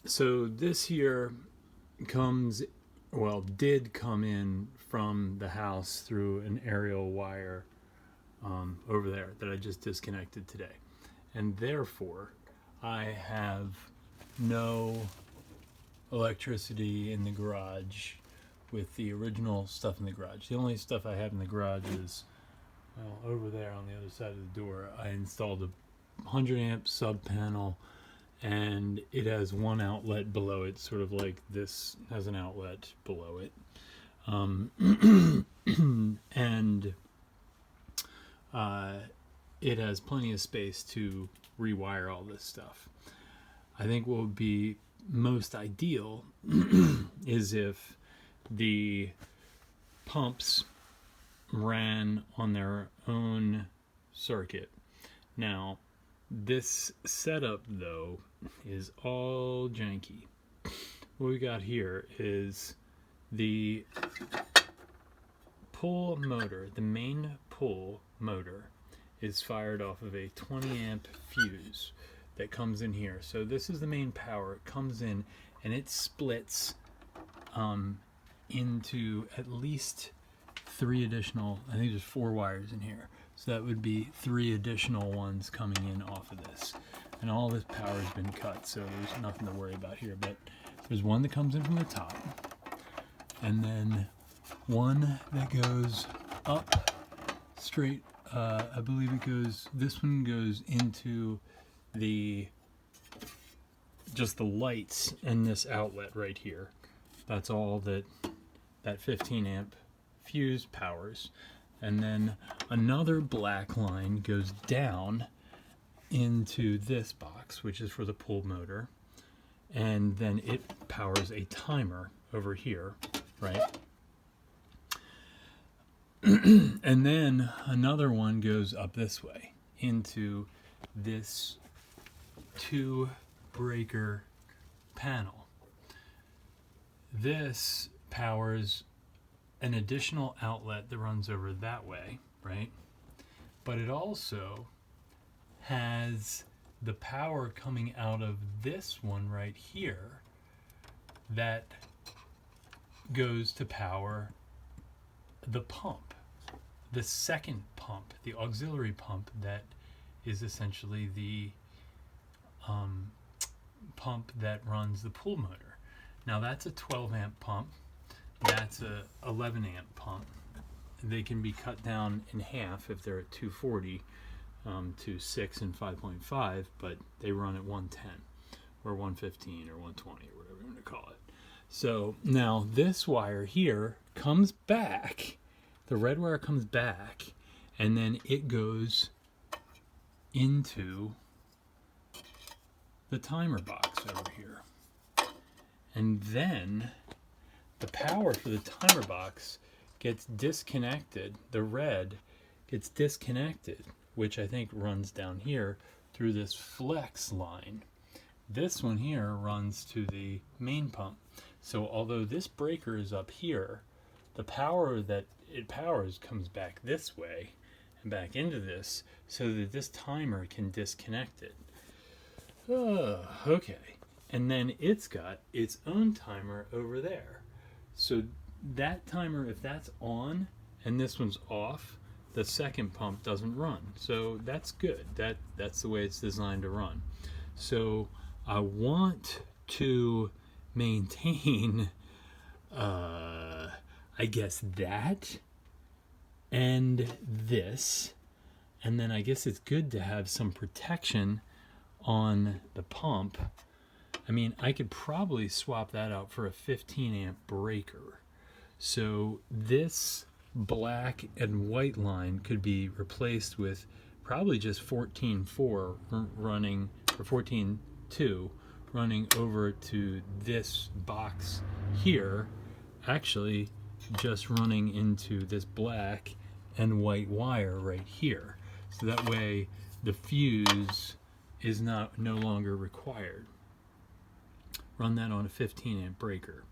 So this here comes, well, did come in from the house through an aerial wire over there that I just disconnected today. And therefore, I have no electricity in the garage with the original stuff in the garage. The only stuff I have in the garage is, well, over there on the other side of the door. I installed a 100 amp sub panel, and it has one outlet below it, sort of like this has an outlet below it. And it has plenty of space to rewire all this stuff. I think what would be most ideal is if the pumps ran on their own circuit. Now, this setup, though, is all janky. What we got here is the pull motor, the main pull motor, is fired off of a 20 amp fuse that comes in here. So this is the main power. It comes in and it splits into at least 3 additional, I think there's 4 wires in here. So that would be 3 additional ones coming in off of this. And all this power has been cut, so there's nothing to worry about here. But there's one that comes in from the top, and then one that goes up straight. I believe it goes, this one goes into the, just the lights in this outlet right here. That's all that 15 amp fuse powers. And then another black line goes down into this box, which is for the pull motor. And then it powers a timer over here, right? And then another one goes up this way into this 2 breaker panel. This powers an additional outlet that runs over that way, right? But it also has the power coming out of this one right here that goes to power the pump, the second pump, the auxiliary pump that is essentially the pump that runs the pull motor. Now that's a 12 amp pump, that's a 11 amp pump. They can be cut down in half if they're at 240 to 6 and 5.5, but they run at 110 or 115 or 120 or whatever you want to call it. So now this wire here comes back, the red wire comes back, and then it goes into the timer box over here. And then the power for the timer box gets disconnected, the red gets disconnected, which I think runs down here through this flex line. This one here runs to the main pump. So although this breaker is up here, the power that it powers comes back this way and back into this so that this timer can disconnect it. Okay. And then it's got its own timer over there. So that timer, if that's on and this one's off, the second pump doesn't run. So that's good. That's the way it's designed to run. So I want to maintain I guess that and this, and then I guess it's good to have some protection on the pump. I mean, I could probably swap that out for a 15 amp breaker. So this black and white line could be replaced with probably just 14.4 running, or 14.2 running over to this box here, actually just running into this black and white wire right here. So that way the fuse is no longer required. Run that on a 15 amp breaker.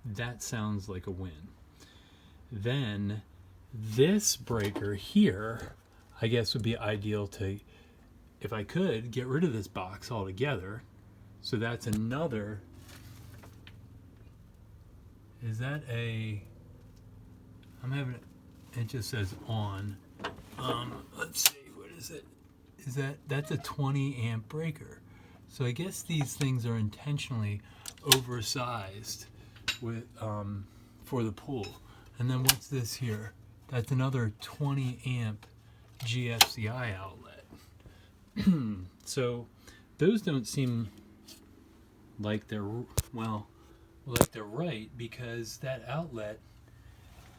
That sounds like a win. Then this breaker here, I guess would be ideal to, if I could, get rid of this box altogether So that's another, is that a, I'm having, it just says on. Let's see, what is it? Is that's a 20 amp breaker. So I guess these things are intentionally oversized with for the pool. And then what's this here? That's another 20 amp GFCI outlet. So those don't seem like they're, well, like they're right, because that outlet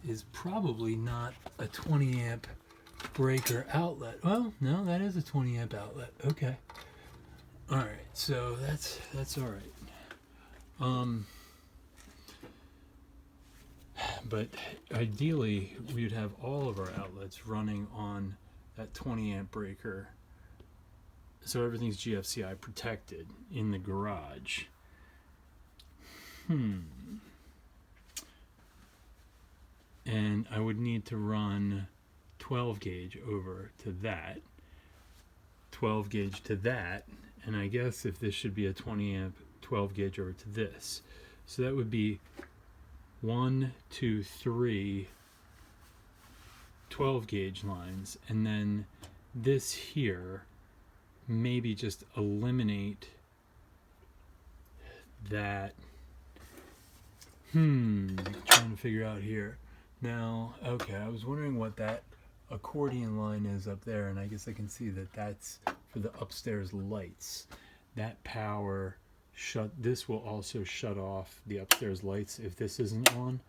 is probably not a 20 amp breaker outlet. Well, no, that is a 20 amp outlet. Okay. All right. So that's all right. But ideally, we'd have all of our outlets running on that 20 amp breaker, so everything's GFCI protected in the garage. And I would need to run 12 gauge over to that, 12 gauge to that, and I guess if this should be a 20 amp 12 gauge over to this. So that would be 1, 2, 3 12 gauge lines, and then this here, maybe just eliminate that. Trying to figure out here. Now, okay, I was wondering what that accordion line is up there, and I guess I can see that that's for the upstairs lights. That power this will also shut off the upstairs lights if this isn't on.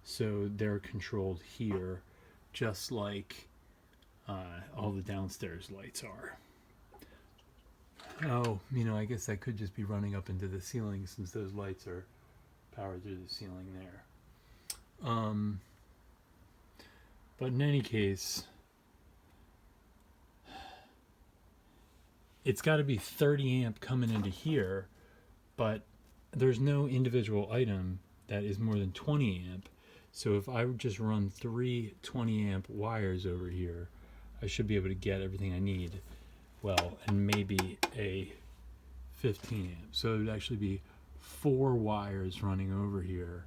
So they're controlled here, just like all the downstairs lights are. Oh, I guess that could just be running up into the ceiling, since those lights are powered through the ceiling there. But in any case, it's got to be 30 amp coming into here, but there's no individual item that is more than 20 amp. So if I would just run 3 20 amp wires over here, I should be able to get everything I need. Well, and maybe a 15 amp. So it would actually be 4 wires running over here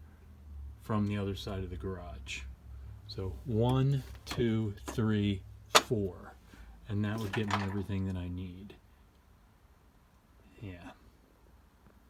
from the other side of the garage. So 1, 2, 3, 4. And that would get me everything that I need. Yeah.